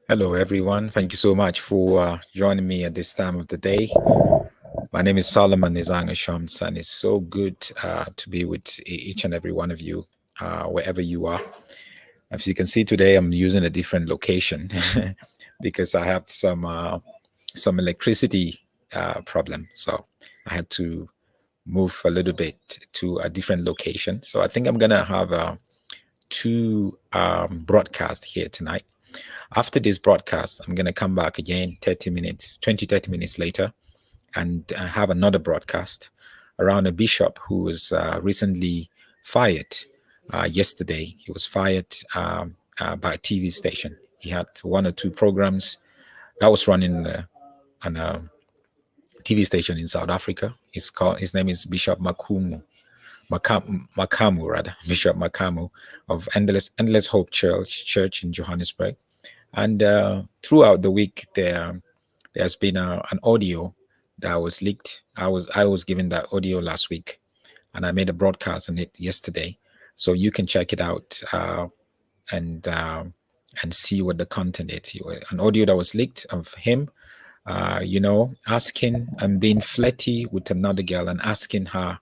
Hello, everyone. Thank you so much for joining me at this time of the day. My name is Solomon Nizanga Shams, and it's so good to be with each and every one of you, wherever you are. As you can see today, I'm using a different location because I have some electricity problem, so I had to move a little bit to a different location. So I think I'm gonna have two broadcasts here tonight. After this broadcast, I'm going to come back again 30 minutes, 20, 30 minutes later, and have another broadcast around a bishop who was recently fired yesterday. He was fired by a TV station. He had one or two programs that was running on a TV station in South Africa. His name is Bishop Makamu, rather, Bishop Makamu of Endless Hope Church in Johannesburg. And throughout the week, there's been an audio that was leaked. I was given that audio last week, and I made a broadcast on it yesterday, so you can check it out and see what the content is. An audio that was leaked of him, asking and being flirty with another girl and asking her,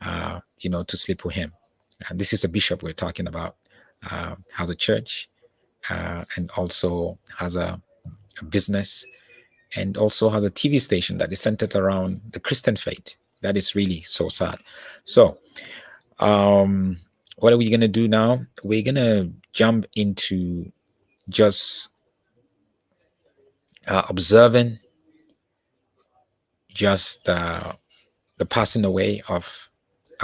to sleep with him. And this is a bishop we're talking about, has a church, and also has a business, and also has a TV station that is centered around the Christian faith. That is really so sad. So, what are we going to do now? We're going to jump into just observing just the passing away of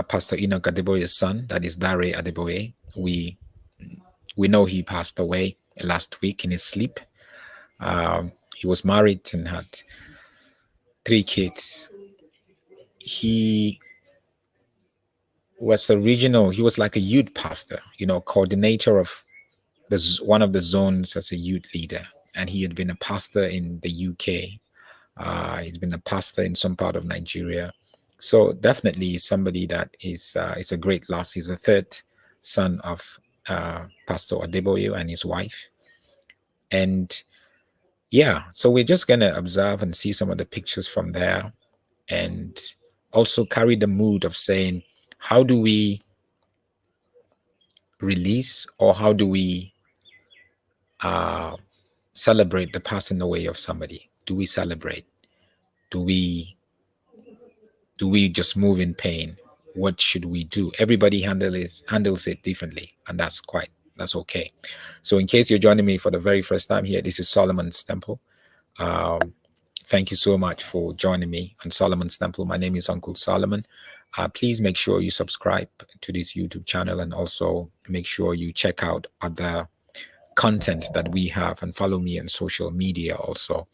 Pastor Enoch Adeboye'S son, that is Dare Adeboye. We know he passed away last week in his sleep. He was married and had 3 kids. He was he was like a youth pastor, coordinator of one of the zones as a youth leader. And he had been a pastor in the UK. He's been a pastor in some part of Nigeria. So definitely somebody that is a great loss. He's a third son of Pastor Adeboye and his wife. And yeah, so we're just going to observe and see some of the pictures from there, and also carry the mood of saying, how do we release, or how do we celebrate the passing away of somebody? Do we celebrate? Do we just move in pain? What should we do? Everybody handles it differently, and that's okay. So in case you're joining me for the very first time here, this is Solomon's Temple. Thank you so much for joining me on Solomon's Temple. My name is Uncle Solomon. Please make sure you subscribe to this YouTube channel, and also make sure you check out other content that we have, and follow me on social media also.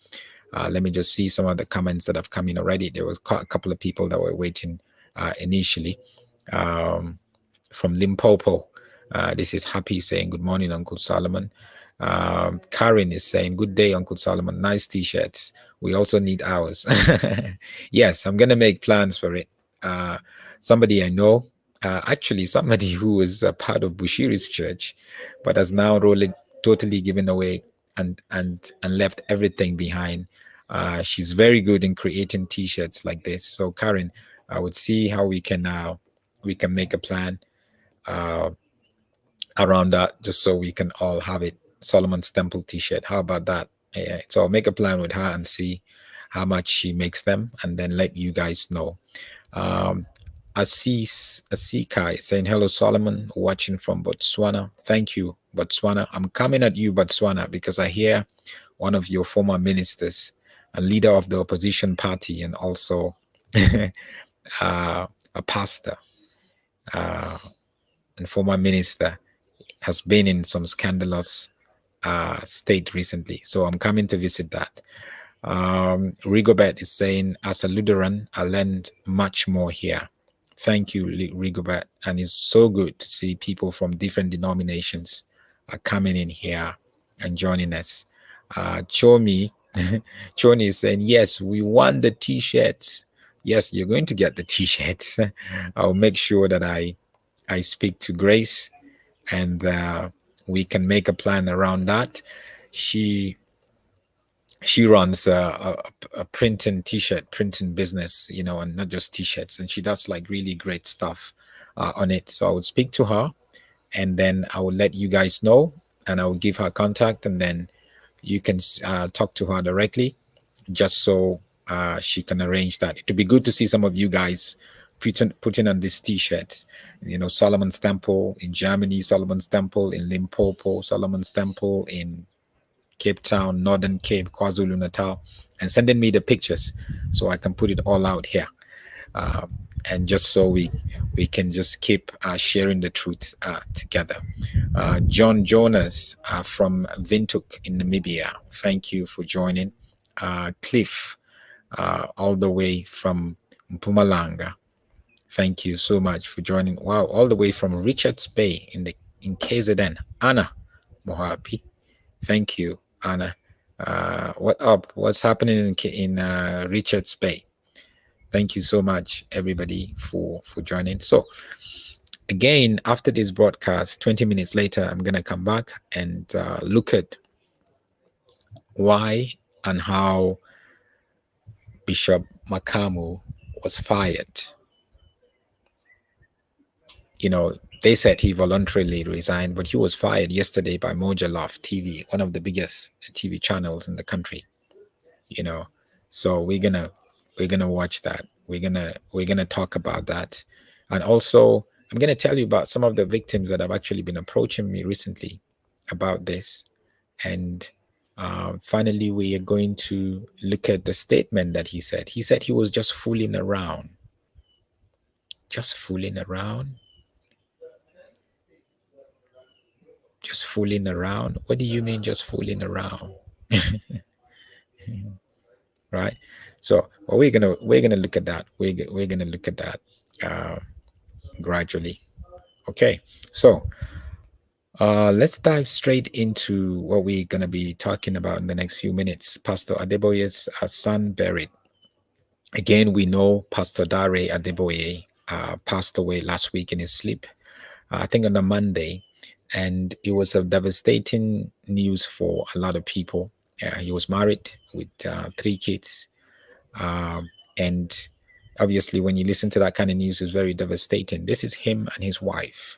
Let me just see some of the comments that have come in already. There was a couple of people that were waiting initially. From Limpopo, this is Happy saying, good morning, Uncle Solomon. Karen is saying, good day, Uncle Solomon. Nice t-shirts. We also need ours. Yes, I'm going to make plans for it. Somebody I know, actually somebody who was a part of Bushiri's church, but has now totally given away and left everything behind. She's very good in creating t-shirts like this. So Karen, I would see how we can make a plan around that, just so we can all have it. Solomon's Temple t-shirt. How about that? Yeah. So I'll make a plan with her and see how much she makes them, and then let you guys know. Asika is saying, hello, Solomon, watching from Botswana. Thank you, Botswana. I'm coming at you, Botswana, because I hear one of your former ministers, a leader of the opposition party, and also a pastor and former minister, has been in some scandalous state recently. So I'm coming to visit that. Rigobert is saying, as a Lutheran, I learned much more here. Thank you, Rigobert. And it's so good to see people from different denominations are coming in here and joining us. Chomi is saying, yes, we want the t-shirts. Yes, you're going to get the t-shirts. I'll make sure that I speak to Grace, and we can make a plan around that. She she runs a printing t-shirt printing business, and not just t-shirts, and she does like really great stuff on it. So I would speak to her, and then I will let you guys know, and I will give her contact, and then you can talk to her directly, just so she can arrange that. It would be good to see some of you guys putting on these t-shirts. Solomon's Temple in Germany, Solomon's Temple in Limpopo, Solomon's Temple in Cape Town, Northern Cape, KwaZulu Natal, and sending me the pictures so I can put it all out here. And just so we can just keep sharing the truth together. John Jonas from Windhoek in Namibia, thank you for joining. Cliff, all the way from Mpumalanga, thank you so much for joining. Wow, all the way from Richards Bay in KZN. Anna Mohapi, thank you, Anna. What up? What's happening in Richards Bay? Thank you so much, everybody, for joining. So again, after this broadcast, 20 minutes later, I'm going to come back and look at why and how Bishop Makamu was fired. They said he voluntarily resigned, but he was fired yesterday by Moja Love TV, one of the biggest TV channels in the country. So we're gonna watch that. We're gonna talk about that, and also I'm gonna tell you about some of the victims that have actually been approaching me recently about this. And finally, we are going to look at the statement that he said. He said he was just fooling around. Just fooling around. Just fooling around. What do you mean, just fooling around? Right. So we're gonna look at that. We're gonna look at that gradually. Okay. So let's dive straight into what we're gonna be talking about in the next few minutes. Pastor Adeboye'S son buried. Again, we know Pastor Dare Adeboye passed away last week in his sleep. I think on a Monday, and it was a devastating news for a lot of people. He was married with 3 kids. And obviously, when you listen to that kind of news, it's very devastating. This is him and his wife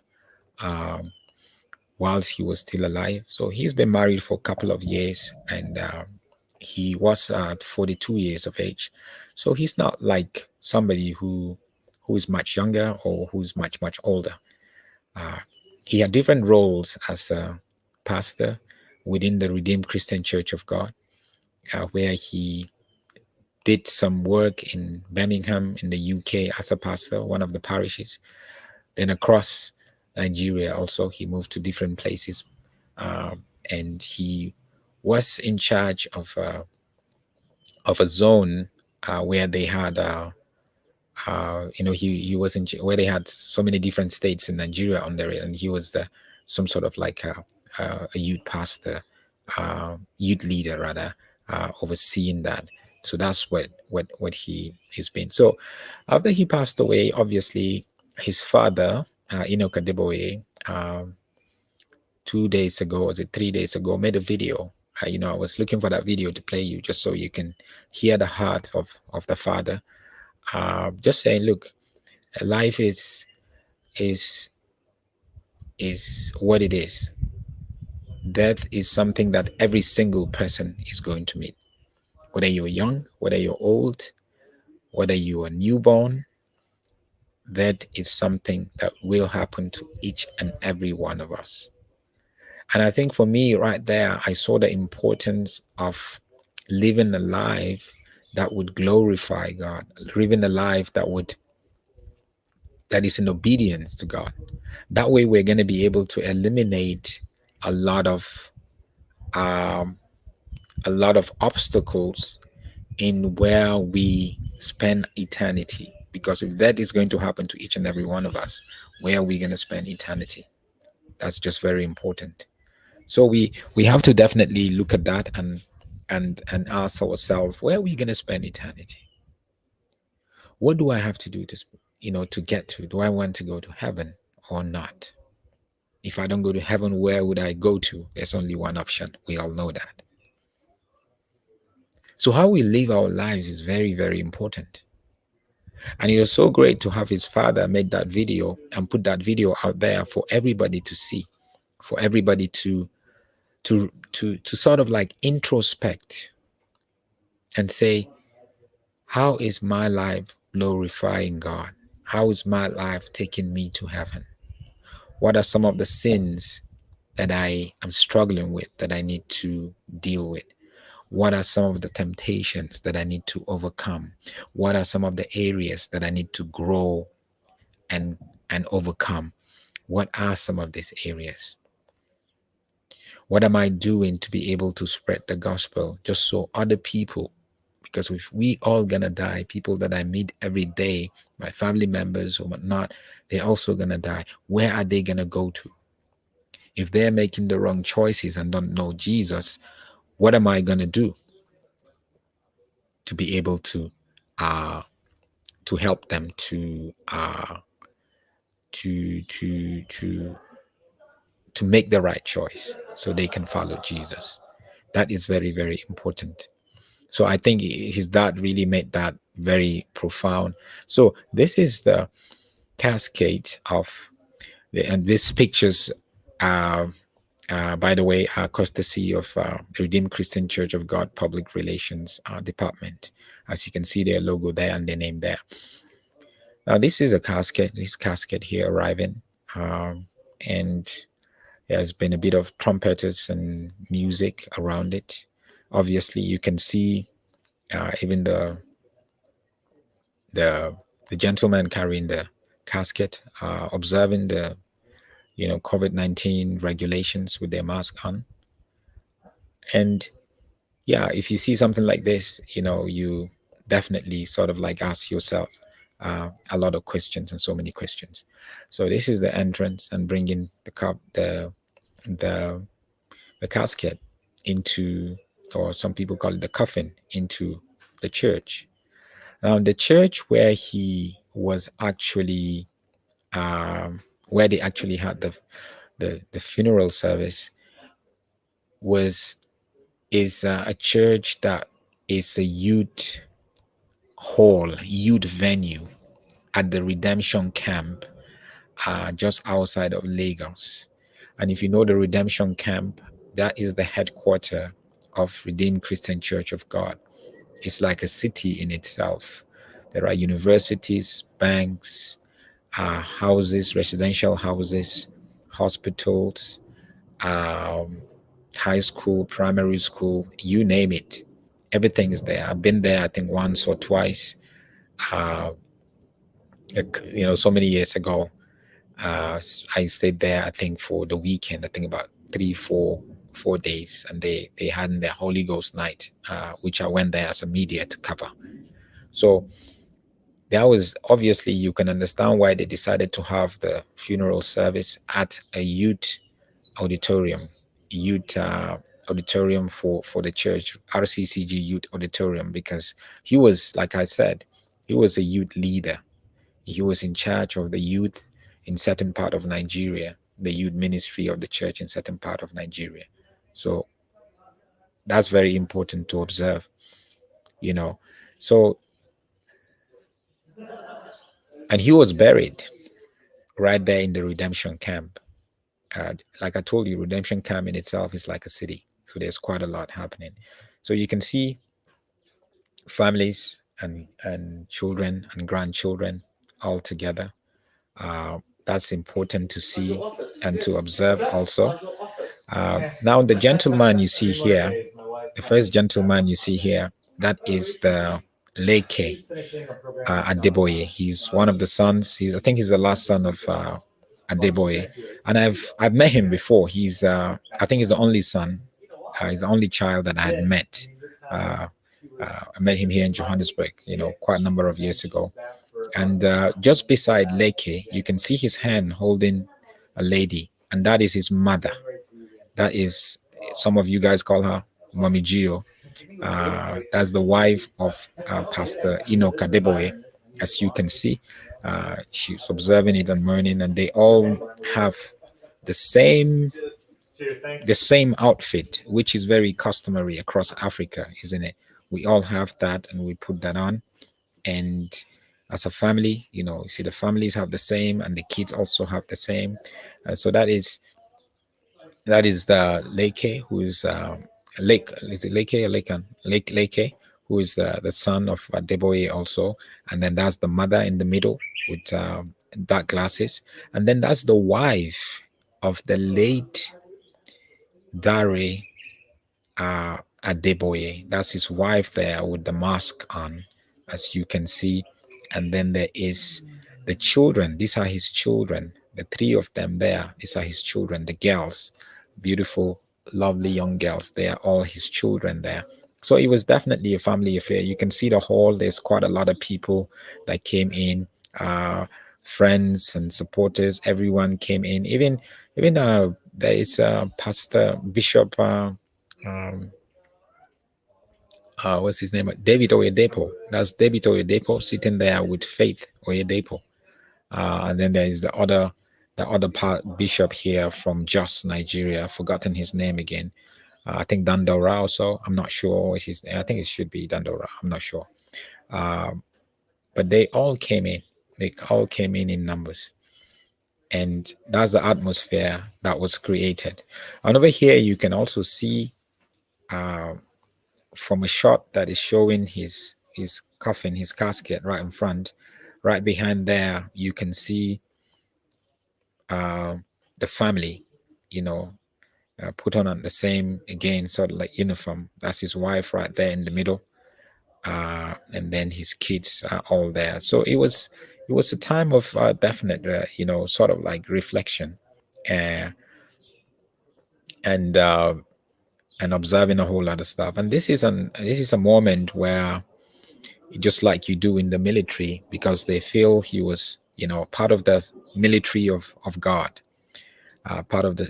whilst he was still alive. So he's been married for a couple of years, and he was 42 years of age. So he's not like somebody who is much younger or who's much older. He had different roles as a pastor within the Redeemed Christian Church of God, where he did some work in Birmingham in the UK as a pastor, one of the parishes. Then across Nigeria also, he moved to different places. And he was in charge of a zone where they had he was in where they had so many different states in Nigeria under it, and he was some sort of like a youth pastor, youth leader rather, overseeing that. So that's what he's been. So after he passed away, obviously his father, Enoch Adeboye, 2 days ago, was it 3 days ago, made a video. I was looking for that video to play you just so you can hear the heart of the father. Just saying, look, life is what it is. Death is something that every single person is going to meet. Whether you're young, whether you're old, whether you are newborn, that is something that will happen to each and every one of us. And I think for me right there, I saw the importance of living a life that would glorify God, living a life that is in obedience to God. That way we're going to be able to eliminate a lot of obstacles in where we spend eternity. Because if that is going to happen to each and every one of us, where are we going to spend eternity? That's just very important. So we have to definitely look at that and ask ourselves, where are we going to spend eternity? What do I have to do to get to? Do I want to go to heaven or not? If I don't go to heaven, where would I go to? There's only one option. We all know that. So how we live our lives is very, very important. And it was so great to have his father made that video and put that video out there for everybody to see, for everybody to sort of like introspect and say, how is my life glorifying God? How is my life taking me to heaven? What are some of the sins that I am struggling with that I need to deal with? What are some of the temptations that I need to overcome? What are some of the areas that I need to grow and overcome? What are some of these areas? What am I doing to be able to spread the gospel just so other people, because if we all gonna die, people that I meet every day, my family members or whatnot, they're also gonna die. Where are they gonna go to? If they're making the wrong choices and don't know Jesus, what am I gonna do to be able to help them to to to to make the right choice so they can follow Jesus? That is very, very important. So I think his dad really made that very profound. So this is the cascade of and these pictures, by the way, are courtesy of the Redeemed Christian Church of God Public Relations Department. As you can see their logo there and their name there. Now this is a casket. This casket here arriving, and there's been a bit of trumpeters and music around it. Obviously, you can see even the gentleman carrying the casket, observing the COVID-19 regulations with their mask on. And yeah, if you see something like this, you definitely sort of like ask yourself a lot of questions and so many questions. So this is the entrance and bringing the cup, the casket into, or some people call it the coffin, into the church. Now, the church where he was actually, where they actually had the funeral service is a church that is a youth hall, youth venue at the Redemption Camp, just outside of Lagos. And if you know the Redemption Camp, that is the headquarters of Redeemed Christian Church of God. It's like a city in itself. There are universities, banks, houses, residential houses, hospitals, high school, primary school, you name it. Everything is there. I've been there, I think, once or twice. So many years ago, I stayed there, I think, for the weekend. I think about 3, 4 days, and they had their Holy Ghost night, which I went there as a media to cover. So that was, obviously, you can understand why they decided to have the funeral service at a youth auditorium, auditorium for the church, RCCG Youth Auditorium, because he was, like I said, he was a youth leader. He was in charge of the youth in certain part of Nigeria, the youth ministry of the church in certain part of Nigeria. So that's very important to observe, So, and he was buried right there in the Redemption Camp. Like I told you, Redemption Camp in itself is like a city. So there's quite a lot happening. So you can see families and children and grandchildren all together. That's important to see and to observe also. Now, the gentleman you see here, the first gentleman you see here, that is the Leke Adeboye. He's one of the sons. I think he's the last son of Adeboye, and I've met him before. I think he's the only son. He's the only child that I had met. I met him here in Johannesburg, quite a number of years ago. And just beside Leke, you can see his hand holding a lady, and that is his mother. That is, some of you guys call her Mami Gio. That's the wife of Pastor Enoch Adeboye. As you can see, she's observing it and mourning, and they all have the same outfit, which is very customary across Africa, isn't it? We all have that, and we put that on. And as a family, you see the families have the same, and the kids also have the same. So that is the Leke, who is Lake. Is it Leke or Lakan? Leke, who is the son of Adeboye also, and then that's the mother in the middle with dark glasses, and then that's the wife of the late Dare Adeboye. That's his wife there with the mask on, as you can see. And then there is the children. These are his children. The three of them there. These are his children. The girls, beautiful, lovely young girls. They are all his children there. So it was definitely a family affair. You can see the hall. There's quite a lot of people that came in. Friends and supporters. Everyone came in. Even there is Pastor Bishop. Um, what's his name? David Oyedepo. That's David Oyedepo sitting there with Faith Oyedepo. And then there is the other part bishop here from Jos, Nigeria. I've forgotten his name again. I think Dandora also. I'm not sure what his name. I think it should be Dandora. I'm not sure. But they all came in. They all came in numbers. And that's the atmosphere that was created. And over here, you can also see from a shot that is showing his coffin, his casket right in front. Right behind there, you can see the family, put on the same, again, sort of like uniform. That's his wife right there in the middle, and then his kids are all there. So it was a time of definite, sort of like reflection, uh, and observing a whole lot of stuff. And this is a moment where, just like you do in the military, because they feel he was, part of the military of God,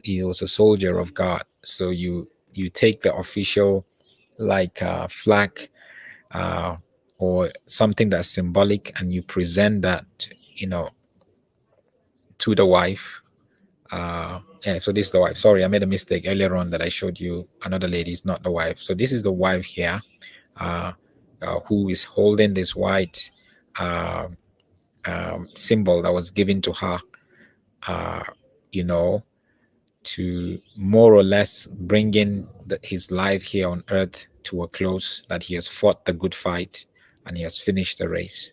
he was a soldier of God. So you take the official, like flag, or something that's symbolic, and you present that, to the wife. Yeah, so this is the wife. Sorry, I made a mistake earlier on that I showed you another lady. It's not the wife. So this is the wife here, who is holding this white symbol that was given to her, you know, to more or less bringing his life here on earth to a close, that he has fought the good fight and he has finished the race.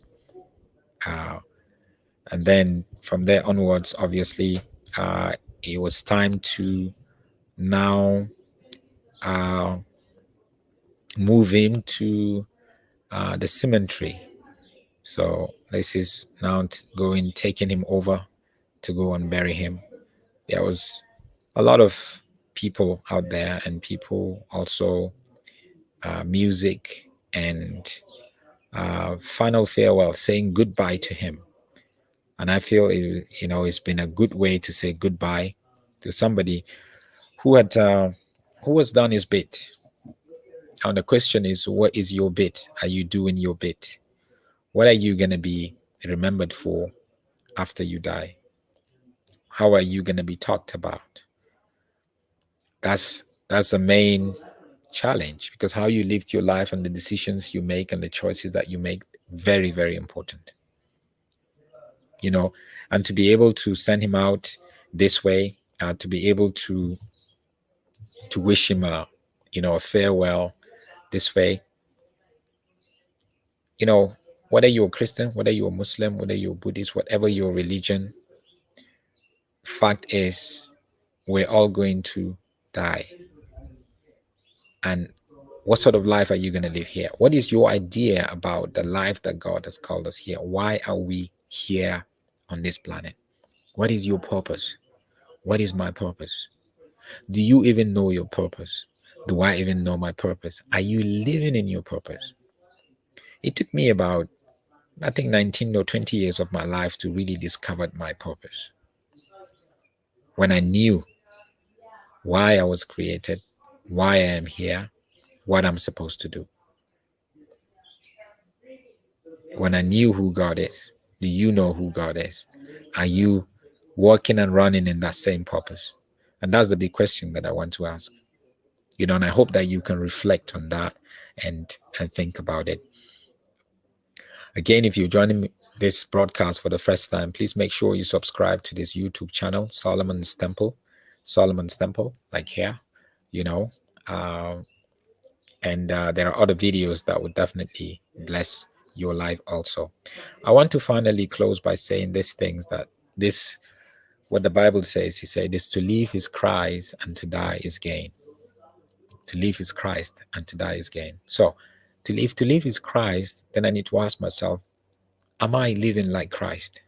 And then from there onwards, obviously, it was time to now move him to the cemetery. So this is now taking him over to go and bury him. There was a lot of people out there, and people also, music, and final farewell, saying goodbye to him. And I feel it's been a good way to say goodbye to somebody who has done his bit. And the question is, what is your bit? Are you doing your bit? What are you going to be remembered for after you die? How are you going to be talked about? That's the main challenge, because how you lived your life and the decisions you make and the choices that you make, very, very important. And to be able to send him out this way, to be able to wish him a farewell this way, whether you're a Christian, whether you're a Muslim, whether you're Buddhist, whatever your religion, fact is, we're all going to die. And what sort of life are you going to live here? What is your idea about the life that God has called us here? Why are we here on this planet? What is your purpose? What is my purpose? Do you even know your purpose? Do I even know my purpose? Are you living in your purpose? It took me about, I think, 19 or 20 years of my life to really discover my purpose. When I knew why I was created, why I am here, what I'm supposed to do. When I knew who God is, do you know who God is? Are you walking and running in that same purpose? And that's the big question that I want to ask. And I hope that you can reflect on that and think about it. Again, if you're joining this broadcast for the first time, please make sure you subscribe to this YouTube channel, Solomon's Temple, like here, you know. And there are other videos that would definitely bless your life also. I want to finally close by saying these things, that this, what the Bible says, he said, is to live is Christ and to die is gain. To live is Christ and to die is gain. So to live is Christ, then I need to ask myself, am I living like Christ?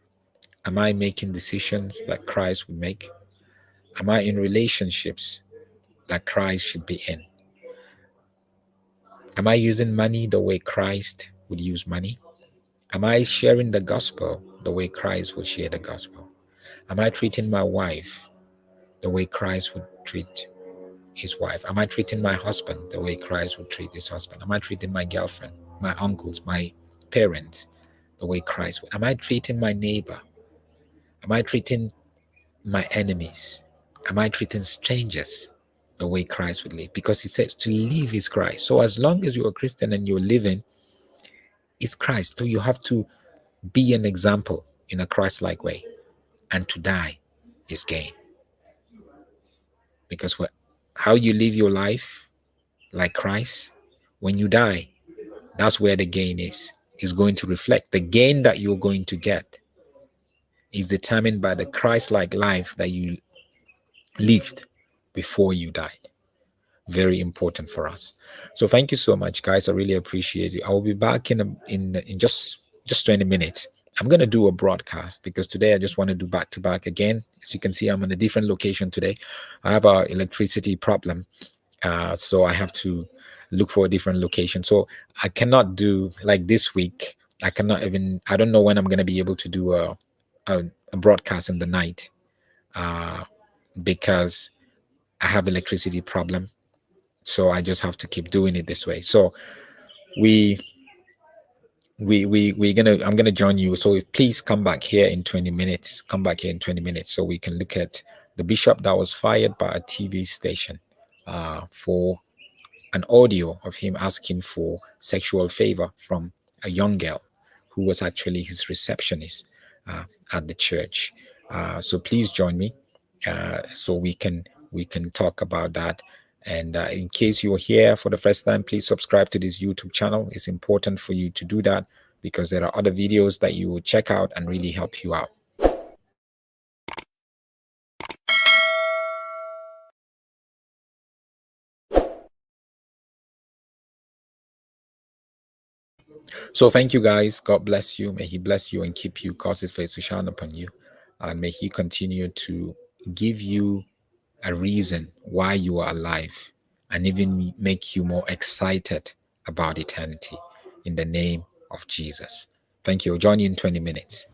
Am I making decisions that Christ would make? Am I in relationships that Christ should be in? Am I using money the way Christ would use money? Am I sharing the gospel the way Christ would share the gospel? Am I treating my wife the way Christ would treat his wife? Am I treating my husband the way Christ would treat his husband? Am I treating my girlfriend, my uncles, my parents the way Christ would? Am I treating my neighbor? Am I treating my enemies? Am I treating strangers the way Christ would live? Because he says to live is Christ. So as long as you're a Christian and you're living, it's Christ. So you have to be an example in a Christ-like way. And to die is gain. Because how you live your life like Christ, when you die, that's where the gain is going to reflect. The gain that you're going to get is determined by the Christ-like life that you lived before you died. Very important for us. So thank you so much, guys. I really appreciate it. I will be back in just 20 minutes. I'm going to do a broadcast because today I just want to do back to back again. As you can see, I'm in a different location today. I have an electricity problem, so I have to look for a different location. So I cannot do like this week. I cannot even. I don't know when I'm going to be able to do a broadcast in the night because I have electricity problem. So I just have to keep doing it this way. So I'm gonna join you. So please come back here in 20 minutes. Come back here in 20 minutes so we can look at the bishop that was fired by a TV station for an audio of him asking for sexual favor from a young girl who was actually his receptionist at the church. So please join me so we can talk about that. And in case you're here for the first time, please subscribe to this YouTube channel. It's important for you to do that because there are other videos that you will check out and really help you out. So thank you guys. God bless you. May he bless you and keep you, cause his face to shine upon you. And may he continue to give you a reason why you are alive and even make you more excited about eternity in the name of Jesus. Thank you. I'll join you in 20 minutes.